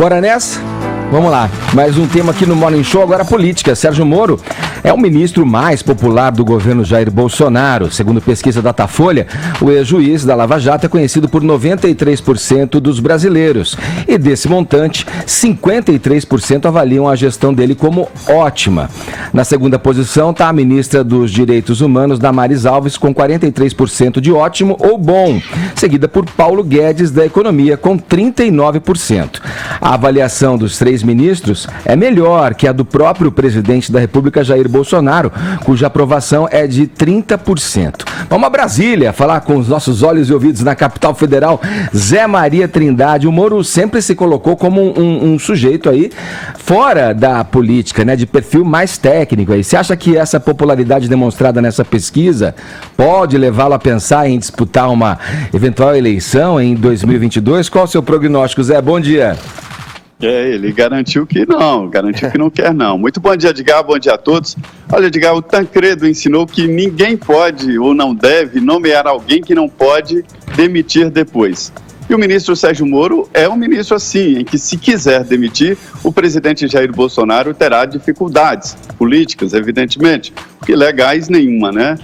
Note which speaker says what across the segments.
Speaker 1: Bora nessa? Vamos lá, mais um tema aqui no Morning Show, agora política. Sérgio Moro é o ministro mais popular do governo Jair Bolsonaro. Segundo pesquisa Datafolha, o ex-juiz da Lava Jato é conhecido por 93% dos brasileiros. E desse montante, 53% avaliam a gestão dele como ótima. Na segunda posição está a ministra dos Direitos Humanos, Damares Alves, com 43% de ótimo ou bom, seguida por Paulo Guedes, da Economia, com 39%. A avaliação dos três ministros é melhor que a do próprio presidente da República, Jair Bolsonaro, cuja aprovação é de 30%. Vamos a Brasília falar com os nossos olhos e ouvidos na capital federal, Zé Maria Trindade. O Moro sempre se colocou como um sujeito aí fora da política, né, de perfil mais técnico. Aí. Você acha que essa popularidade demonstrada nessa pesquisa pode levá-lo a pensar em disputar uma eventual eleição em 2022? Qual o seu prognóstico, Zé? Bom dia.
Speaker 2: Ele garantiu que não quer não. Muito bom dia, Edgar, bom dia a todos. Olha, Edgar, o Tancredo ensinou que ninguém pode ou não deve nomear alguém que não pode demitir depois. E o ministro Sérgio Moro é um ministro assim, em que se quiser demitir, o presidente Jair Bolsonaro terá dificuldades políticas, evidentemente, porque legais nenhuma, né?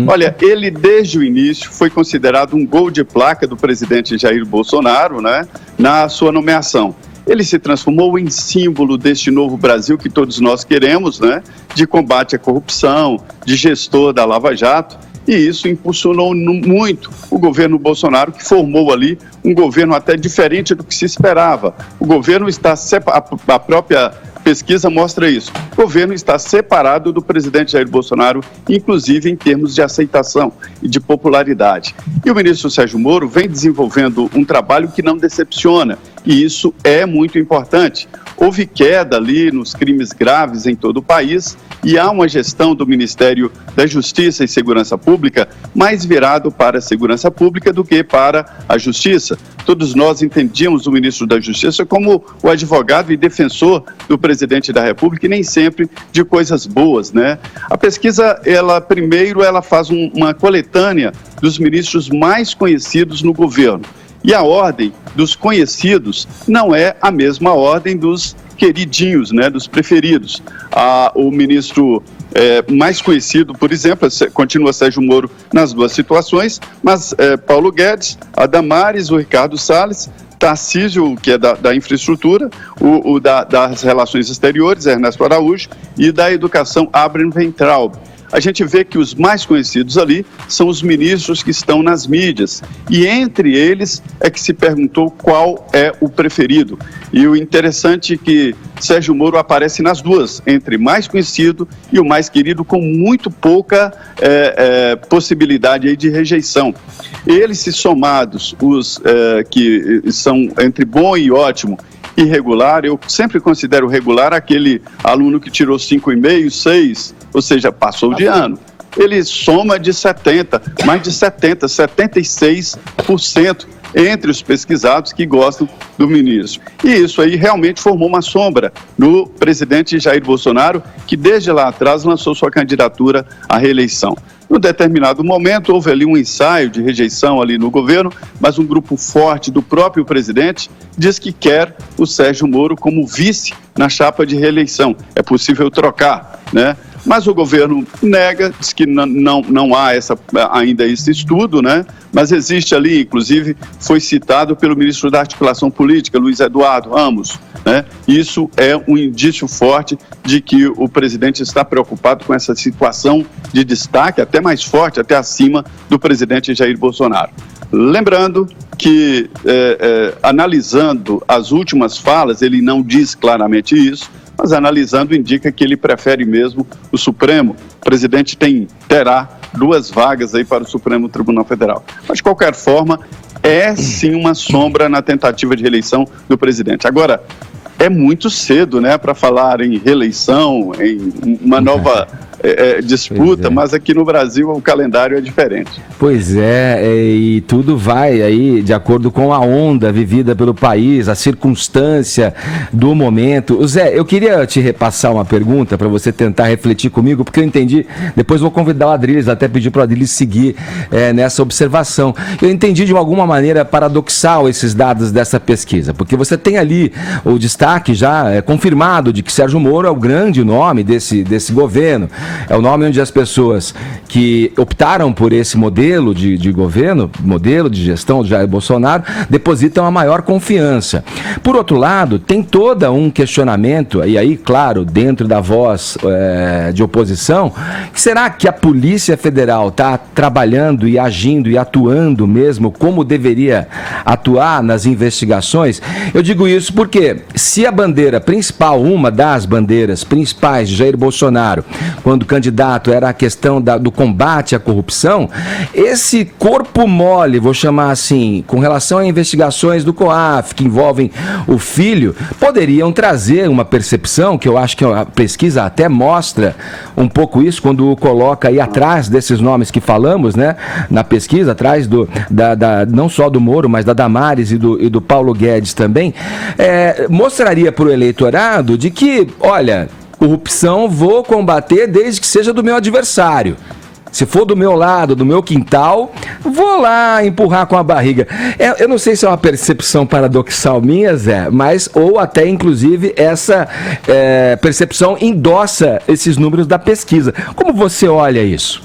Speaker 2: Olha, ele desde o início foi considerado um gol de placa do presidente Jair Bolsonaro, né, na sua nomeação. Ele se transformou em símbolo deste novo Brasil que todos nós queremos, né? De combate à corrupção, de gestor da Lava Jato, e isso impulsionou muito o governo Bolsonaro, que formou ali um governo até diferente do que se esperava. O governo está a própria pesquisa mostra isso. O governo está separado do presidente Jair Bolsonaro, inclusive em termos de aceitação e de popularidade. E o ministro Sérgio Moro vem desenvolvendo um trabalho que não decepciona, e isso é muito importante. Houve queda ali nos crimes graves em todo o país e há uma gestão do Ministério da Justiça e Segurança Pública mais virado para a segurança pública do que para a justiça. Todos nós entendíamos o ministro da Justiça como o advogado e defensor do presidente da República e nem sempre de coisas boas, né? A pesquisa, primeiro faz uma coletânea dos ministros mais conhecidos no governo. E a ordem dos conhecidos não é a mesma ordem dos queridinhos, né, dos preferidos. O ministro mais conhecido, por exemplo, continua Sérgio Moro nas duas situações, mas Paulo Guedes, a Damares, o Ricardo Salles, Tarcísio, que é da infraestrutura, das relações exteriores, Ernesto Araújo, e da educação, Abraham Weintraub. A gente vê que os mais conhecidos ali são os ministros que estão nas mídias. E entre eles é que se perguntou qual é o preferido. E o interessante é que Sérgio Moro aparece nas duas, entre mais conhecido e o mais querido, com muito pouca possibilidade aí de rejeição. Eles, se somados, os que são entre bom e ótimo, irregular, eu sempre considero regular aquele aluno que tirou 5,5, 6, ou seja, passou de ano. Ele soma de 70, mais de 70, 76% entre os pesquisados que gostam do ministro. E isso aí realmente formou uma sombra no presidente Jair Bolsonaro, que desde lá atrás lançou sua candidatura à reeleição. Num determinado momento, houve ali um ensaio de rejeição ali no governo, mas um grupo forte do próprio presidente diz que quer o Sérgio Moro como vice na chapa de reeleição. É possível trocar, né? Mas o governo nega, diz que não há ainda esse estudo, né? Mas existe ali, inclusive, foi citado pelo ministro da Articulação Política, Luiz Eduardo Ramos, né? Isso é um indício forte de que o presidente está preocupado com essa situação de destaque, até mais forte, até acima do presidente Jair Bolsonaro. Lembrando que, analisando as últimas falas, ele não diz claramente isso, mas analisando indica que ele prefere mesmo o Supremo. O presidente terá 2 vagas aí para o Supremo Tribunal Federal. Mas, de qualquer forma, é sim uma sombra na tentativa de reeleição do presidente. Agora, é muito cedo, né, para falar em reeleição, em uma nova disputa, mas aqui no Brasil o calendário é diferente.
Speaker 1: Pois é, e tudo vai aí de acordo com a onda vivida pelo país, a circunstância do momento. Zé, eu queria te repassar uma pergunta para você tentar refletir comigo, porque eu entendi, depois vou convidar o Adriles, até pedir para o Adriles seguir nessa observação. Eu entendi de alguma maneira paradoxal esses dados dessa pesquisa, porque você tem ali o destaque já confirmado de que Sérgio Moro é o grande nome desse governo, é o nome onde as pessoas que optaram por esse modelo de governo, modelo de gestão de Jair Bolsonaro, depositam a maior confiança. Por outro lado, tem todo um questionamento, e aí, claro, dentro da voz de oposição, será que a Polícia Federal está trabalhando e agindo e atuando mesmo como deveria atuar nas investigações? Eu digo isso porque se a bandeira principal, uma das bandeiras principais de Jair Bolsonaro, quando candidato, era a questão do combate à corrupção, esse corpo mole, vou chamar assim, com relação a investigações do COAF, que envolvem o filho, poderiam trazer uma percepção, que eu acho que a pesquisa até mostra um pouco isso, quando o coloca aí atrás desses nomes que falamos, né, na pesquisa, atrás não só do Moro, mas da Damares e do Paulo Guedes também, mostraria para o eleitorado de que, olha, corrupção vou combater desde que seja do meu adversário. Se for do meu lado, do meu quintal, vou lá empurrar com a barriga. Eu não sei se é uma percepção paradoxal minha, Zé, mas ou até, inclusive, essa percepção endossa esses números da pesquisa. Como você olha isso?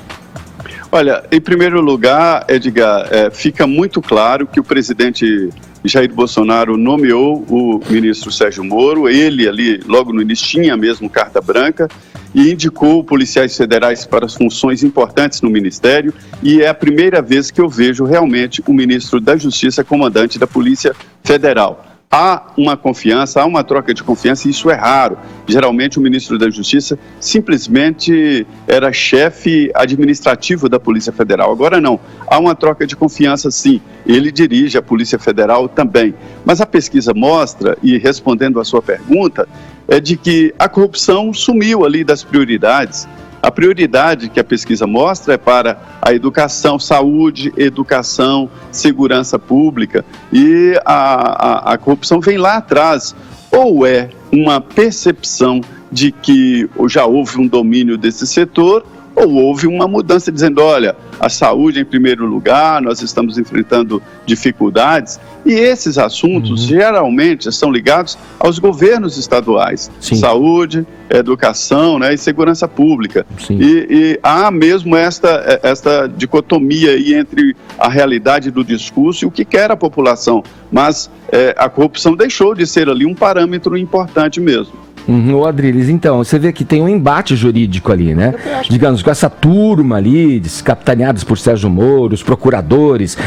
Speaker 2: Olha, em primeiro lugar, Edgar, fica muito claro que o presidente Jair Bolsonaro nomeou o ministro Sérgio Moro, ele ali, logo no início, tinha mesmo carta branca, e indicou policiais federais para as funções importantes no Ministério, e é a primeira vez que eu vejo realmente o ministro da Justiça comandante da Polícia Federal. Há uma confiança, há uma troca de confiança, e isso é raro. Geralmente o ministro da Justiça simplesmente era chefe administrativo da Polícia Federal. Agora não, há uma troca de confiança sim, ele dirige a Polícia Federal também. Mas a pesquisa mostra, e respondendo à sua pergunta, é de que a corrupção sumiu ali das prioridades. A prioridade que a pesquisa mostra é para a educação, saúde, educação, segurança pública, e a corrupção vem lá atrás. Ou é uma percepção de que já houve um domínio desse setor, ou houve uma mudança dizendo, olha, a saúde em primeiro lugar, nós estamos enfrentando dificuldades, e esses assuntos geralmente estão ligados aos governos estaduais,
Speaker 1: Sim.
Speaker 2: Saúde, educação, né, e segurança pública.
Speaker 1: Sim.
Speaker 2: E há mesmo esta dicotomia aí entre a realidade do discurso e o que quer a população, mas a corrupção deixou de ser ali um parâmetro importante mesmo.
Speaker 1: Ô Adriles, então, você vê que tem um embate jurídico ali, né? Digamos, com essa turma ali, capitaneados por Sérgio Moro, os procuradores,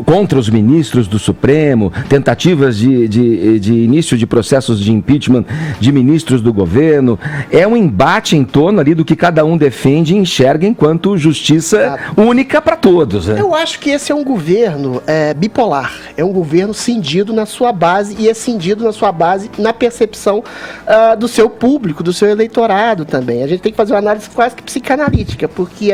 Speaker 1: contra os ministros do Supremo, tentativas de início de processos de impeachment de ministros do governo. É um embate em torno ali do que cada um defende e enxerga enquanto justiça única para todos, né?
Speaker 3: Eu acho que esse é um governo bipolar, é um governo cindido na sua base, e é cindido na sua base na percepção do seu público, do seu eleitorado também. A gente tem que fazer uma análise quase que psicanalítica, porque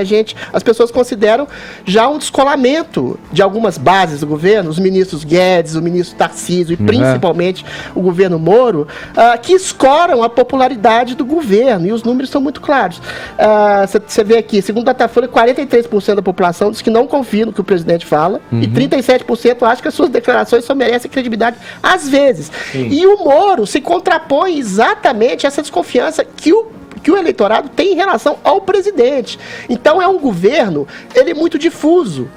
Speaker 3: as pessoas consideram já um descolamento de algumas bases do governo, os ministros Guedes, o ministro Tarcísio e principalmente o governo Moro, que escoram a popularidade do governo, e os números são muito claros. Você vê aqui, segundo a Datafolha, 43% da população diz que não confia no que o presidente fala, e 37% acha que as suas declarações só merecem credibilidade às vezes. Sim. E o Moro se contrapõe exatamente essa desconfiança que o eleitorado tem em relação ao presidente. Então é um governo, ele é muito difuso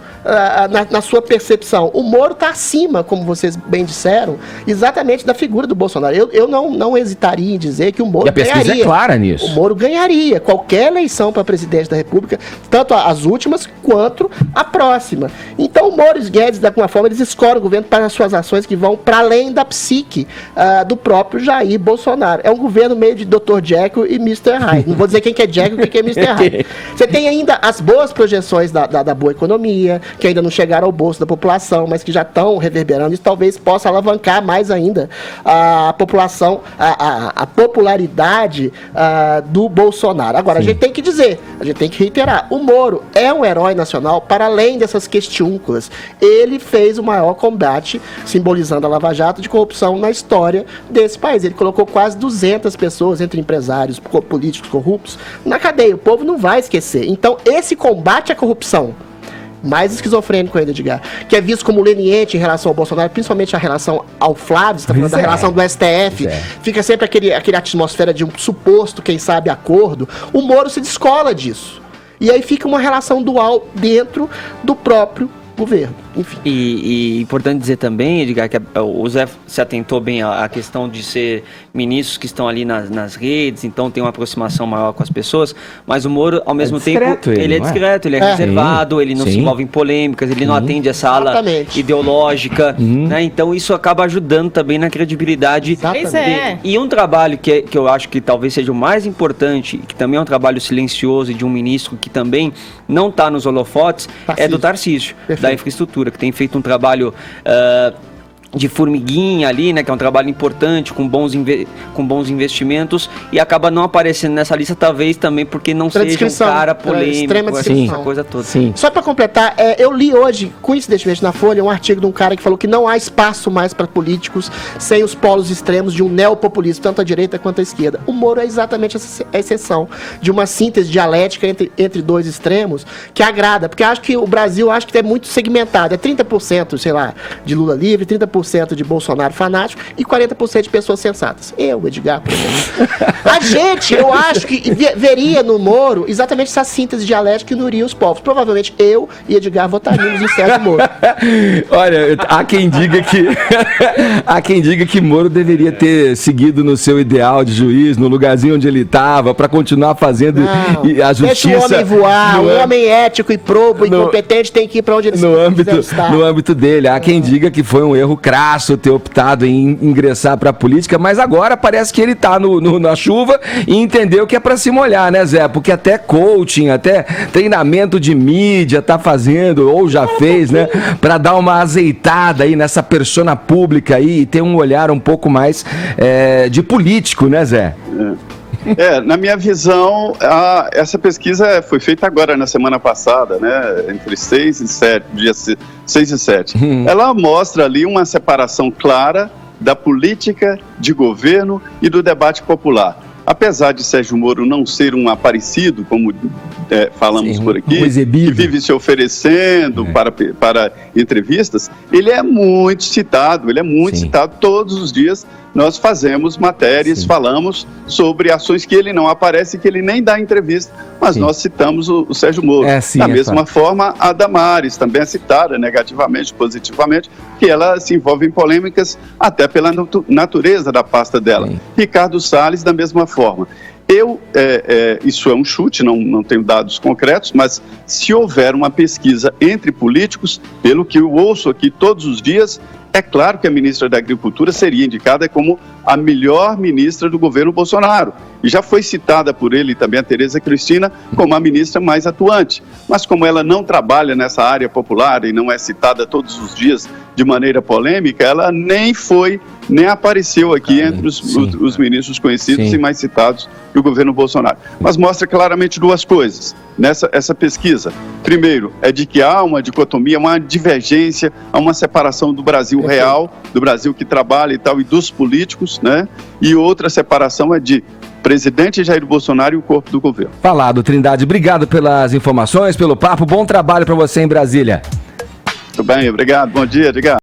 Speaker 3: na sua percepção. O Moro está acima, como vocês bem disseram, exatamente da figura do Bolsonaro. Eu não hesitaria em dizer que o Moro ganharia. E a pesquisa é clara nisso. O Moro ganharia qualquer eleição para presidente da República, tanto as últimas quanto a próxima. Então o Moro e os Guedes, de alguma forma, eles escoram o governo para as suas ações que vão para além da psique do próprio Jair Bolsonaro. É um governo meio de Dr. Jekyll e Mr. Hyde. Não vou dizer quem que é Jekyll e quem que é Mr. Hyde. Você tem ainda as boas projeções da boa economia, que ainda não chegaram ao bolso da população, mas que já estão reverberando. Isso talvez possa alavancar mais ainda a população, a popularidade do Bolsonaro. Agora, a gente tem que dizer, a gente tem que reiterar, o Moro é um herói nacional para além dessas questiúnculas. Ele fez o maior combate, simbolizando a Lava Jato, de corrupção na história desse país. Ele colocou quase 200 pessoas, entre empresários, políticos corruptos, na cadeia. O povo não vai esquecer. Então, esse combate à corrupção, mais esquizofrênico ainda, Edgar, que é visto como leniente em relação ao Bolsonaro, principalmente a relação ao Flávio, você está falando da relação do STF, fica sempre aquele atmosfera de um suposto, quem sabe, acordo. O Moro se descola disso. E aí fica uma relação dual dentro do próprio governo, enfim.
Speaker 4: E importante dizer também, Edgar, que o Zé se atentou bem à questão de ser ministros que estão ali nas redes, então tem uma aproximação maior com as pessoas, mas o Moro, ao mesmo tempo, ele é discreto, ele é reservado, ele não se envolve em polêmicas, ele não atende essa ala ideológica, né? Então isso acaba ajudando também na credibilidade dele. E um trabalho que eu acho que talvez seja o mais importante, que também é um trabalho silencioso de um ministro que também não está nos holofotes, é do Tarcísio, da infraestrutura, que tem feito um trabalho de formiguinha ali, né, que é um trabalho importante, com bons investimentos, e acaba não aparecendo nessa lista, talvez também porque não seja um cara polêmico, essa coisa toda.
Speaker 3: Só para completar, eu li hoje, coincidentemente na Folha, um artigo de um cara que falou que não há espaço mais para políticos sem os polos extremos de um neopopulismo, tanto à direita quanto à esquerda. O Moro é exatamente a exceção de uma síntese dialética entre dois extremos que agrada, porque acho que o Brasil é muito segmentado, é 30%, sei lá, de Lula livre, 30% de Bolsonaro fanático e 40% de pessoas sensatas. Eu, Edgar, por exemplo. A gente, eu acho que veria no Moro exatamente essa síntese dialética que uniria os povos. Provavelmente eu e Edgar votaríamos em Sérgio Moro.
Speaker 1: Olha, há quem diga que Moro deveria ter seguido no seu ideal de juiz, no lugarzinho onde ele estava, para continuar fazendo a justiça.
Speaker 3: Deixa o homem voar, um homem ético e probo e competente tem que ir para onde ele quiser estar.
Speaker 1: No âmbito dele. Há quem diga que foi um erro crasso ter optado em ingressar para a política, mas agora parece que ele está na chuva e entendeu que é para se molhar, né, Zé? Porque até coaching, até treinamento de mídia tá fazendo, ou já fez, né? Para dar uma azeitada aí nessa persona pública aí e ter um olhar um pouco mais de político, né, Zé?
Speaker 2: Na minha visão, essa pesquisa foi feita agora na semana passada, né, entre 6 e 7, dias 6 e 7. Ela mostra ali uma separação clara da política de governo e do debate popular. Apesar de Sérgio Moro não ser um aparecido, como falamos por aqui, que vive se oferecendo para entrevistas, ele é muito citado, todos os dias. Nós fazemos matérias, falamos sobre ações que ele não aparece, que ele nem dá entrevista, mas nós citamos o Sérgio Moro. Da mesma forma, a Damares também é citada negativamente, positivamente, que ela se envolve em polêmicas até pela natureza da pasta dela. Ricardo Salles, da mesma forma. Isso é um chute, não tenho dados concretos, mas se houver uma pesquisa entre políticos, pelo que eu ouço aqui todos os dias, é claro que a ministra da Agricultura seria indicada como a melhor ministra do governo Bolsonaro. E já foi citada por ele também a Tereza Cristina como a ministra mais atuante. Mas como ela não trabalha nessa área popular e não é citada todos os dias de maneira polêmica, ela nem apareceu aqui entre os ministros conhecidos e mais citados do governo Bolsonaro. Mas mostra claramente duas coisas essa pesquisa. Primeiro, é de que há uma dicotomia, uma divergência, há uma separação do Brasil real, do Brasil que trabalha e tal, e dos políticos, né? E outra separação é de presidente Jair Bolsonaro e o corpo do governo.
Speaker 1: Falado, Trindade. Obrigado pelas informações, pelo papo. Bom trabalho para você em Brasília.
Speaker 2: Tudo bem, obrigado. Bom dia, Edgar.